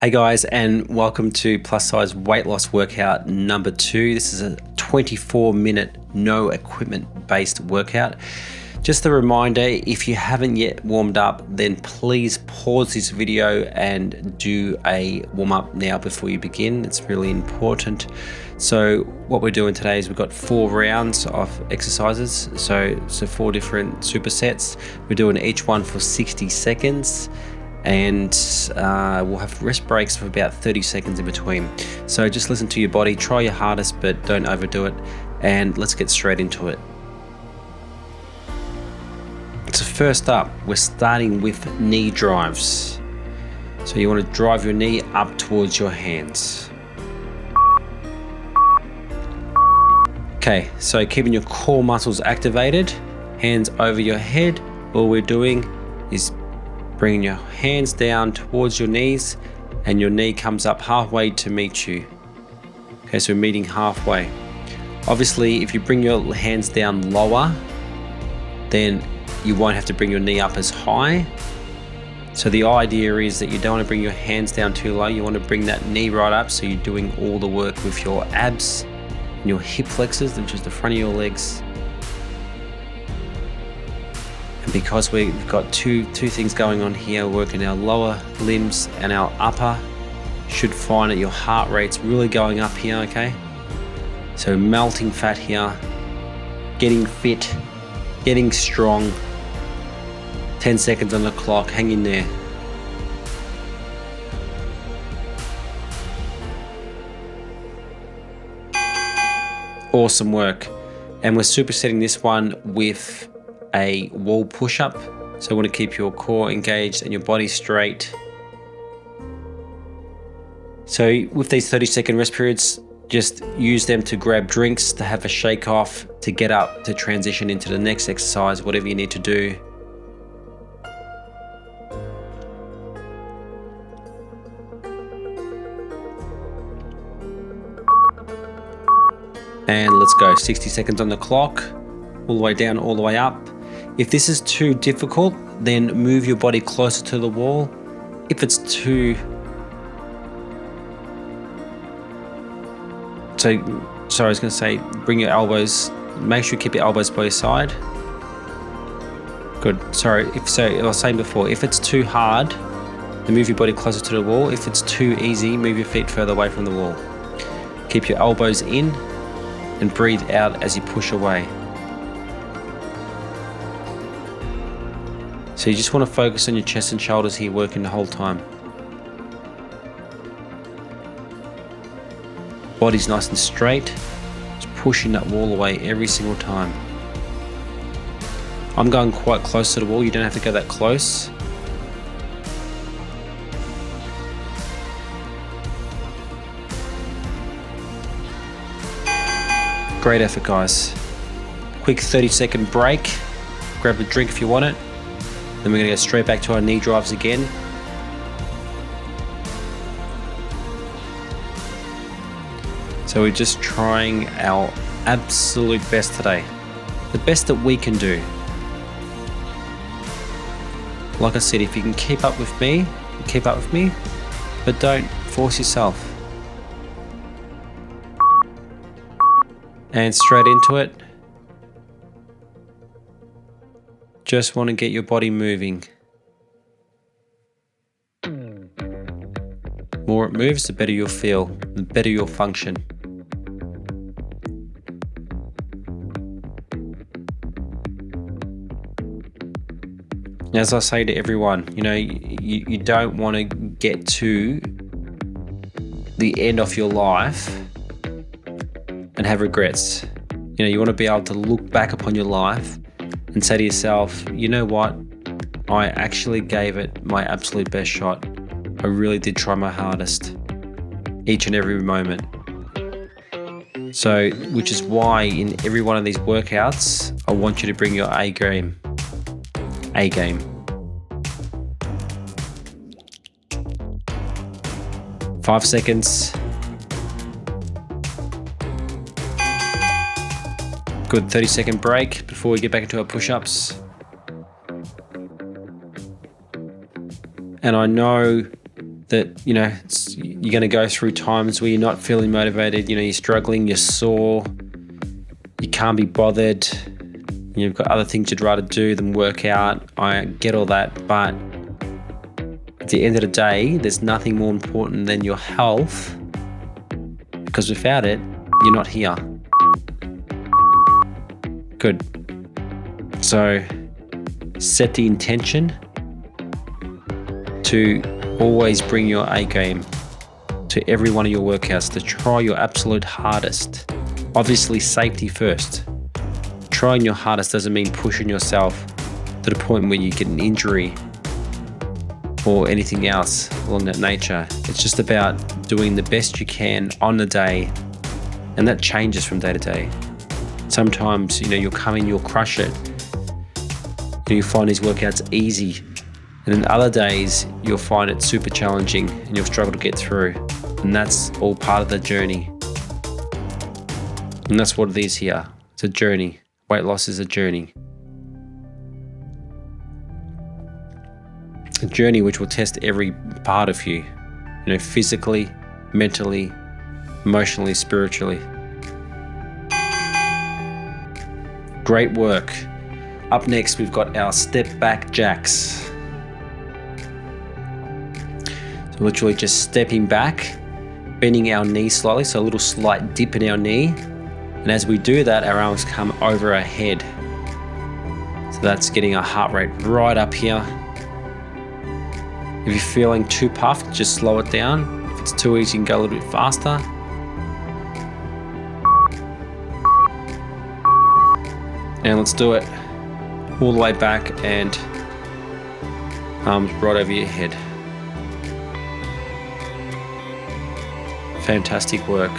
Hey guys, and welcome to Plus Size Weight Loss Workout number 2. This is a 24-minute no equipment based workout. Just a reminder, if you haven't yet warmed up, then please pause this video and do a warm up now before you begin. It's really important. So what we're doing today is we've got 4 rounds of exercises. So 4 different supersets. We're doing each one for 60 seconds. And we'll have rest breaks for about 30 seconds in between. So just listen to your body, try your hardest, but don't overdo it. And let's get straight into it. So first up, we're starting with knee drives. So you want to drive your knee up towards your hands. Okay, so keeping your core muscles activated, hands over your head. All we're doing is bringing your hands down towards your knees, and your knee comes up halfway to meet you. Okay, so we're meeting halfway. Obviously, if you bring your hands down lower, then you won't have to bring your knee up as high. So the idea is that you don't want to bring your hands down too low. You want to bring that knee right up, so you're doing all the work with your abs and your hip flexors, which is the front of your legs. Because we've got two things going on here, working our lower limbs and our upper, should find that your heart rate's really going up here, okay? So melting fat here, getting fit, getting strong. 10 seconds on the clock, hang in there. Awesome work. And we're supersetting this one with a wall push-up. So you want to keep your core engaged and your body straight. So with these 30-second rest periods, just use them to grab drinks, to have a shake off, to get up, to transition into the next exercise, whatever you need to do. And let's go, 60 seconds on the clock, all the way down, all the way up. If this is too difficult, then move your body closer to the wall. If it's too... Sorry, I was going to say, bring your elbows, make sure you keep your elbows by your side. Good, sorry, I was saying before, if it's too hard, then move your body closer to the wall. If it's too easy, move your feet further away from the wall. Keep your elbows in and breathe out as you push away. So you just want to focus on your chest and shoulders here, working the whole time. Body's nice and straight, just pushing that wall away every single time. I'm going quite close to the wall, you don't have to go that close. Great effort, guys. Quick 30-second break. Grab a drink if you want it. Then we're going to go straight back to our knee drives again. So we're just trying our absolute best today. The best that we can do. Like I said, if you can keep up with me, keep up with me, but don't force yourself. And straight into it. Just want to get your body moving. The more it moves, the better you'll feel, the better you'll function. As I say to everyone, you don't want to get to the end of your life and have regrets. You want to be able to look back upon your life and say to yourself, you know what? I actually gave it my absolute best shot. I really did try my hardest each and every moment. So, which is why in every one of these workouts, I want you to bring your A game. A game. Five seconds. Good 30-second break before we get back into our push-ups. And I know that, you're going to go through times where you're not feeling motivated, you're struggling, you're sore, you can't be bothered, you've got other things you'd rather do than work out. I get all that, but at the end of the day, there's nothing more important than your health, because without it, you're not here. Good. So set the intention to always bring your A game to every one of your workouts, to try your absolute hardest. Obviously, safety first. Trying your hardest doesn't mean pushing yourself to the point where you get an injury or anything else along that nature. It's just about doing the best you can on the day, and that changes from day to day. Sometimes, you'll come in, you'll crush it, and you find these workouts easy. And then other days, you'll find it super challenging and you'll struggle to get through. And that's all part of the journey. And that's what it is here. It's a journey. Weight loss is a journey. A journey which will test every part of you, physically, mentally, emotionally, spiritually. Great work. Up next, we've got our step back jacks. So literally just stepping back, bending our knee slightly, so a little slight dip in our knee. And as we do that, our arms come over our head. So that's getting our heart rate right up here. If you're feeling too puffed, just slow it down. If it's too easy, you can go a little bit faster. And let's do it all the way back and arms right over your head. Fantastic work.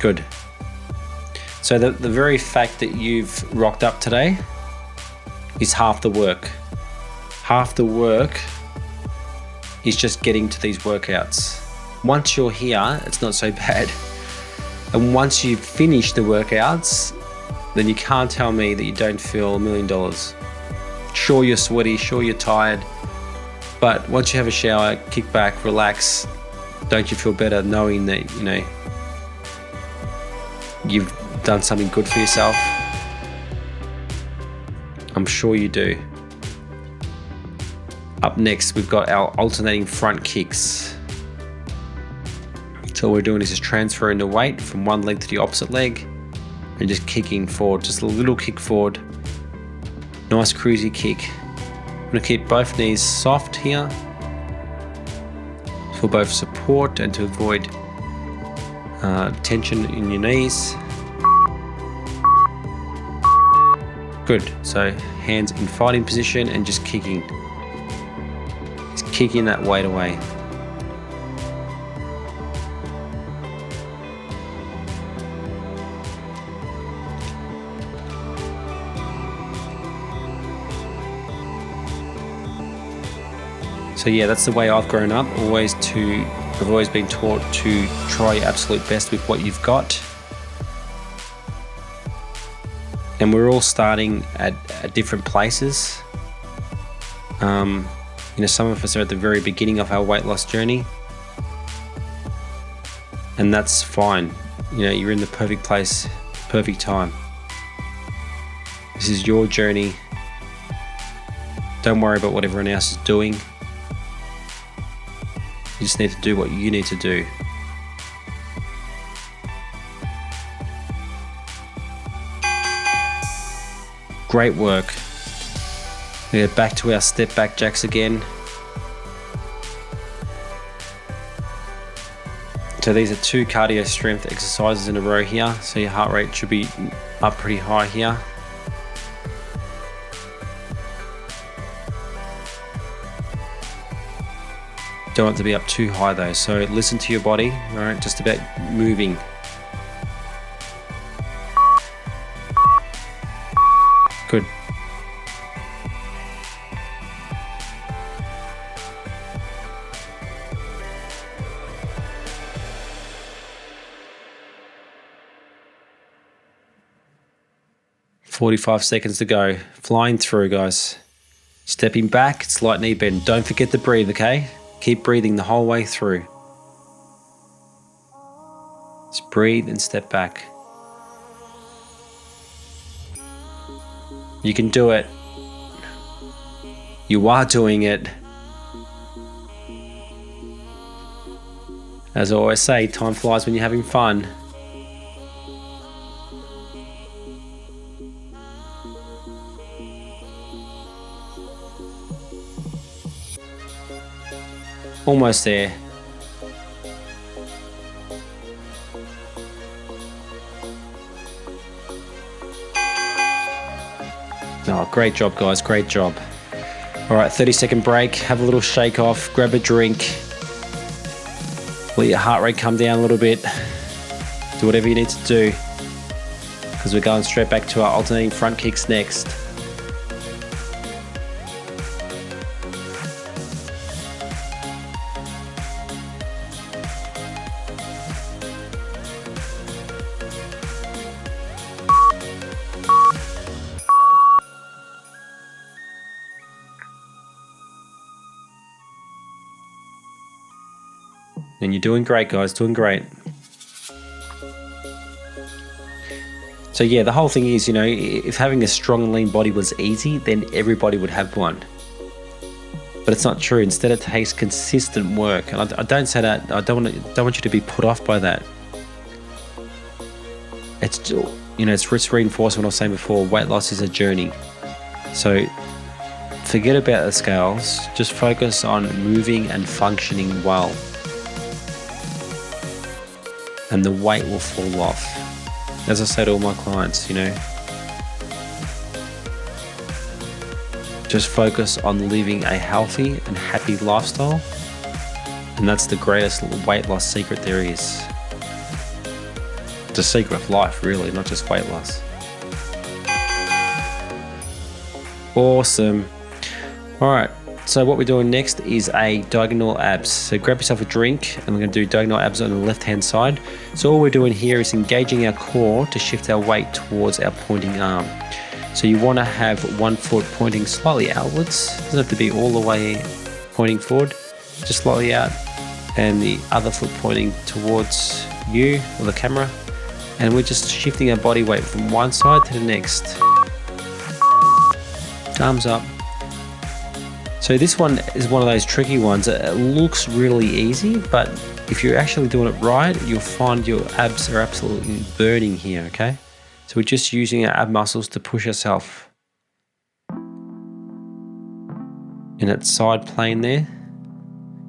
Good. So the very fact that you've rocked up today is half the work. Half the work is just getting to these workouts. Once you're here, it's not so bad. And once you've finished the workouts, then you can't tell me that you don't feel $1 million. Sure, you're sweaty, sure, you're tired, but once you have a shower, kick back, relax, don't you feel better knowing that, you've done something good for yourself? I'm sure you do. Up next, we've got our alternating front kicks. So all we're doing is just transferring the weight from one leg to the opposite leg and just kicking forward, just a little kick forward. Nice cruisy kick. I'm going to keep both knees soft here for both support and to avoid tension in your knees. Good. So hands in fighting position and just kicking. Just kicking that weight away. So yeah, that's the way I've grown up. I've always been taught to try your absolute best with what you've got. And we're all starting at different places. Some of us are at the very beginning of our weight loss journey. And that's fine. You're in the perfect place, perfect time. This is your journey. Don't worry about what everyone else is doing. You just need to do what you need to do. Great work. We get back to our step back jacks again. So these are 2 cardio strength exercises in a row here. So your heart rate should be up pretty high here. Don't want it to be up too high though. So listen to your body, all right? Just about moving. Good. 45 seconds to go. Flying through, guys. Stepping back, slight knee bend. Don't forget to breathe, okay? Keep breathing the whole way through. Just breathe and step back. You can do it. You are doing it. As I always say, time flies when you're having fun. Almost there. Oh, great job, guys. Great job. All right, 30-second break. Have a little shake off. Grab a drink. Let your heart rate come down a little bit. Do whatever you need to do, because we're going straight back to our alternating front kicks next. And you're doing great, guys, doing great. So yeah, the whole thing is, if having a strong and lean body was easy, then everybody would have one. But it's not true. Instead, it takes consistent work. And I don't say that, I don't want you to be put off by that. It's, it's risk reinforcement. I was saying before, weight loss is a journey. So forget about the scales. Just focus on moving and functioning well. And the weight will fall off. As I say to all my clients, just focus on living a healthy and happy lifestyle. And that's the greatest weight loss secret there is. It's a secret of life, really, not just weight loss. Awesome. All right. So what we're doing next is a diagonal abs. So grab yourself a drink and we're going to do diagonal abs on the left-hand side. So all we're doing here is engaging our core to shift our weight towards our pointing arm. So you want to have one foot pointing slightly outwards. It doesn't have to be all the way pointing forward, just slightly out. And the other foot pointing towards you or the camera. And we're just shifting our body weight from one side to the next. Arms up. So this one is one of those tricky ones. It looks really easy, but if you're actually doing it right, you'll find your abs are absolutely burning here, okay? So we're just using our ab muscles to push ourselves in that side plane there.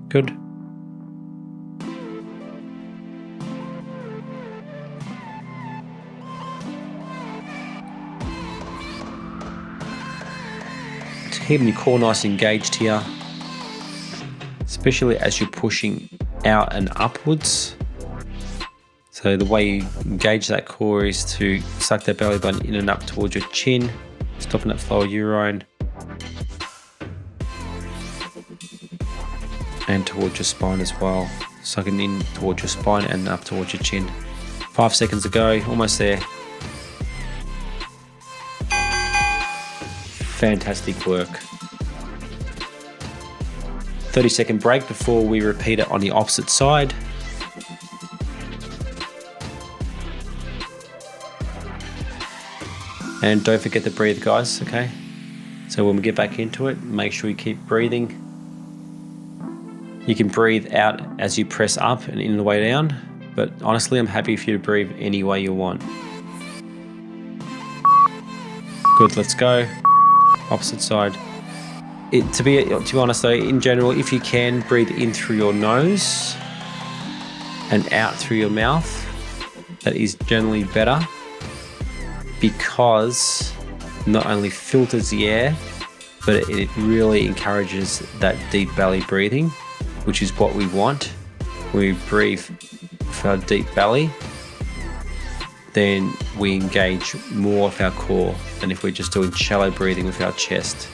Good. Keeping your core nice engaged here, especially as you're pushing out and upwards. So the way you engage that core is to suck that belly button in and up towards your chin, stopping that flow of urine, and towards your spine as well. Sucking in towards your spine and up towards your chin. 5 seconds to go, almost there. Fantastic work. 30-second break before we repeat it on the opposite side. And don't forget to breathe, guys, okay? So when we get back into it, make sure you keep breathing. You can breathe out as you press up and in the way down, but honestly, I'm happy for you to breathe any way you want. Good, let's go. Opposite side. To be honest though, in general, if you can, breathe in through your nose and out through your mouth. That is generally better, because not only filters the air, but it really encourages that deep belly breathing, which is what we want. When we breathe for our deep belly, then we engage more of our core than if we're just doing shallow breathing with our chest.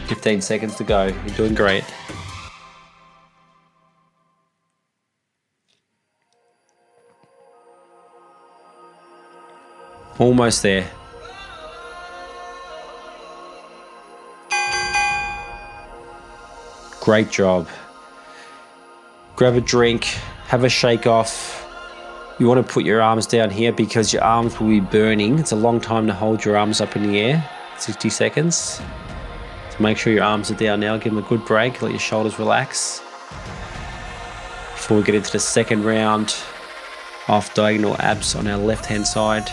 15 seconds to go. You're doing great. Almost there. Great job. Grab a drink, have a shake off. You want to put your arms down here because your arms will be burning. It's a long time to hold your arms up in the air, 60 seconds. So make sure your arms are down now. Give them a good break. Let your shoulders relax. Before we get into the second round, off diagonal abs on our left-hand side.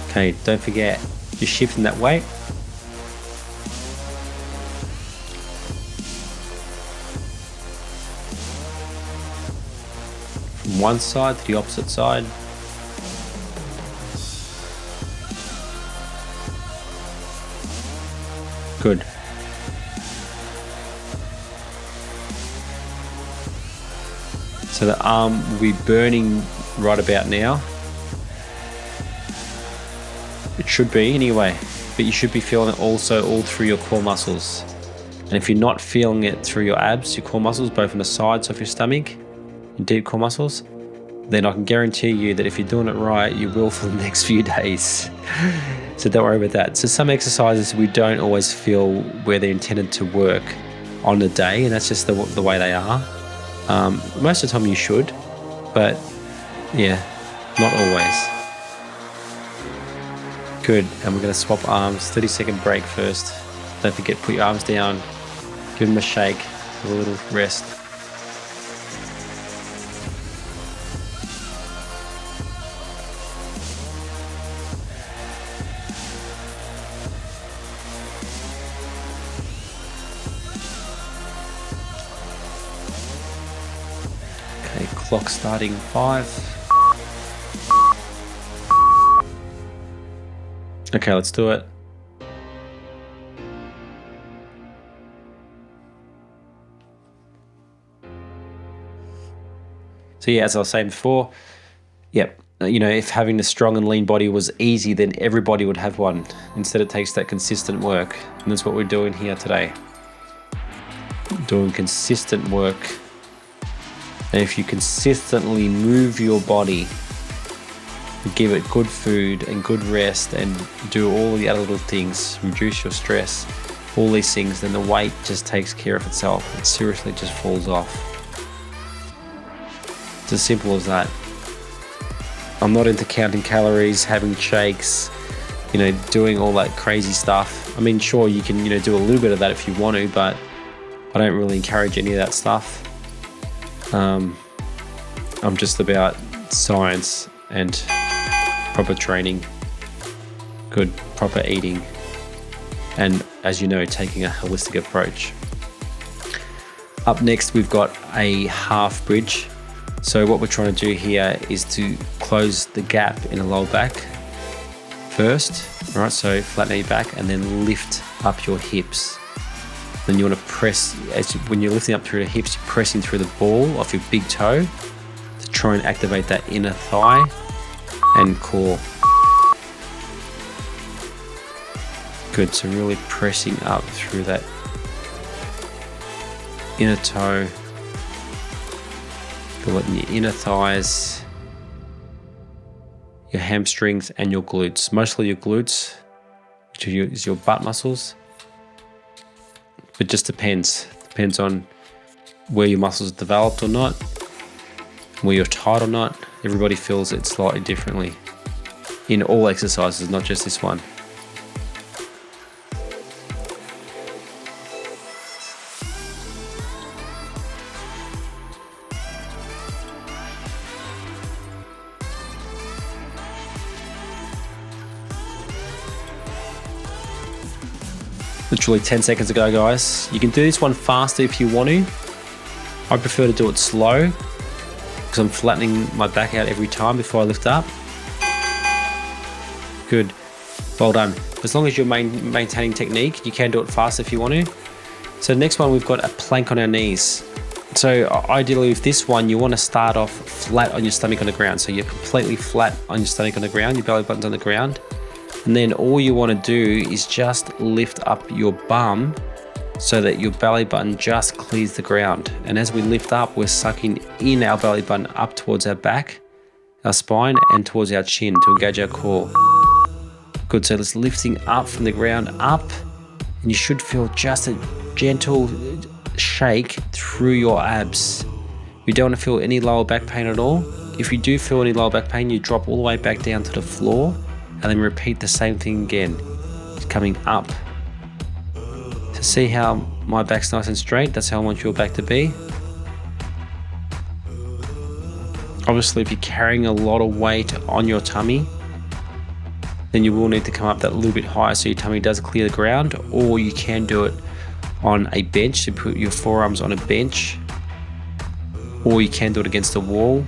Okay, don't forget, you're shifting that weight. From one side to the opposite side. Good. So the arm will be burning right about now. It should be anyway, but you should be feeling it also all through your core muscles. And if you're not feeling it through your abs, your core muscles, both on the sides of your stomach, your deep core muscles, then I can guarantee you that if you're doing it right, you will for the next few days. So don't worry about that. So some exercises we don't always feel where they're intended to work on the day, and that's just the way they are. Most of the time you should, but yeah, not always. Good, and we're going to swap arms, 30-second break first. Don't forget, put your arms down, give them a shake, give a little rest. Okay, clock starting 5. Okay, let's do it. So yeah, as I was saying before, yep, you know, if having a strong and lean body was easy, then everybody would have one. Instead, it takes that consistent work. And that's what we're doing here today. Doing consistent work. And if you consistently move your body, give it good food and good rest and do all the other little things, reduce your stress, all these things, then the weight just takes care of itself. It seriously just falls off. It's as simple as that. I'm not into counting calories, having shakes, you know, doing all that crazy stuff. I mean, sure, you can, you know, do a little bit of that if you want to, but I don't really encourage any of that stuff. I'm just about science and proper training, good proper eating, and as you know, taking a holistic approach. Up next, we've got a half bridge. So what we're trying to do here is to close the gap in the lower back first. All right, so flatten your back and then lift up your hips. Then you want to press, when you're lifting up through the hips, you're pressing through the ball of your big toe to try and activate that inner thigh and core. Good, so really pressing up through that inner toe. Feel it in your inner thighs, your hamstrings and your glutes. Mostly your glutes, which is your butt muscles. It just depends. Depends on where your muscles are developed or not, where you're tight or not. Everybody feels it slightly differently in all exercises, not just this one. Literally 10 seconds ago, guys. You can do this one faster if you want to. I prefer to do it slow because I'm flattening my back out every time before I lift up. Good, well done. As long as you're maintaining technique, you can do it fast if you want to. So next one, we've got a plank on our knees. So ideally with this one, you want to start off flat on your stomach on the ground. So you're completely flat on your stomach on the ground, your belly button's on the ground. And then all you want to do is just lift up your bum so that your belly button just clears the ground. And as we lift up, we're sucking in our belly button up towards our back, our spine, and towards our chin to engage our core. Good, so it's lifting up from the ground up, and you should feel just a gentle shake through your abs. You don't want to feel any lower back pain at all. If you do feel any lower back pain, you drop all the way back down to the floor and then repeat the same thing again. It's coming up. To see how my back's nice and straight, that's how I want your back to be. Obviously, if you're carrying a lot of weight on your tummy, then you will need to come up that little bit higher so your tummy does clear the ground, or you can do it on a bench. So put your forearms on a bench, or you can do it against a wall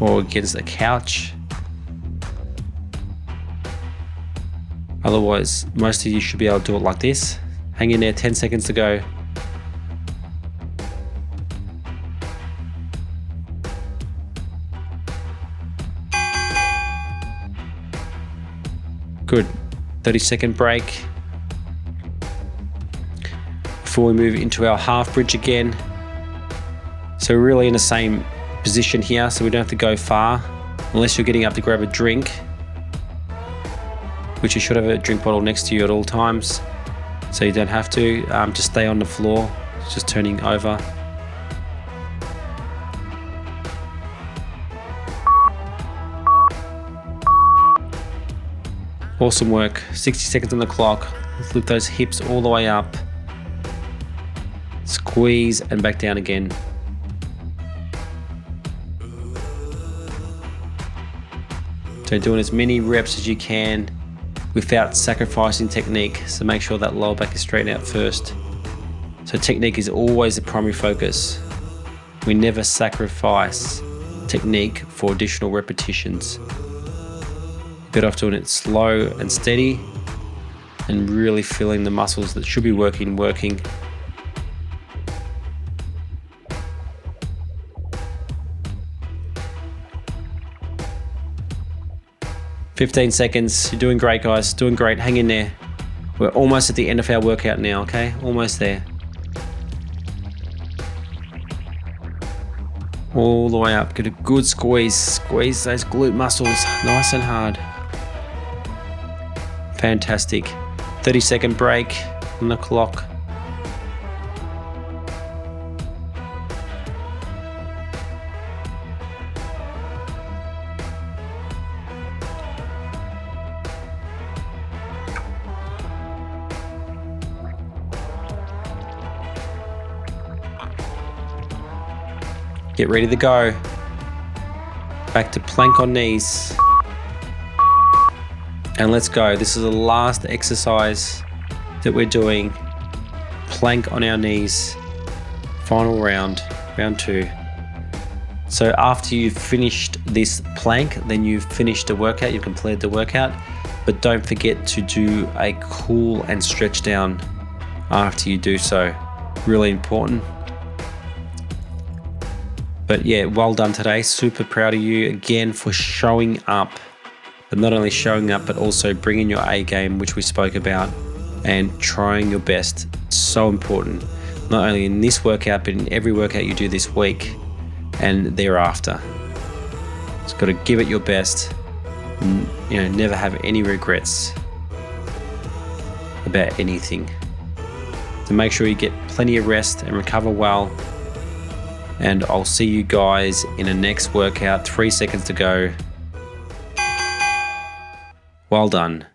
or against a couch. Otherwise, most of you should be able to do it like this. Hang in there, 10 seconds to go. Good. 30-second break. Before we move into our half bridge again. So we're really in the same position here, so we don't have to go far unless you're getting up to grab a drink, which you should have a drink bottle next to you at all times, so you don't have to. Just stay on the floor, just turning over. Awesome work. 60 seconds on the clock. Let's lift those hips all the way up. Squeeze and back down again. So doing as many reps as you can without sacrificing technique. So make sure that lower back is straightened out first. So technique is always the primary focus. We never sacrifice technique for additional repetitions. Better off doing it slow and steady and really feeling the muscles that should be working. 15 seconds. You're doing great, guys. Doing great. Hang in there. We're almost at the end of our workout now, okay? Almost there. All the way up. Get a good squeeze. Squeeze those glute muscles nice and hard. Fantastic. 30-second break on the clock. Get ready to go. Back to plank on knees. And let's go. This is the last exercise that we're doing. Plank on our knees. Final round, round 2. So after you've finished this plank, then you've finished the workout, you've completed the workout, but don't forget to do a cool and stretch down after you do so. Really important. But yeah, well done today. Super proud of you again for showing up. But not only showing up, but also bringing your A game, which we spoke about, and trying your best. So important. Not only in this workout, but in every workout you do this week and thereafter. Just got to give it your best. And, never have any regrets about anything. So make sure you get plenty of rest and recover well. And I'll see you guys in the next workout. 3 seconds to go. Well done.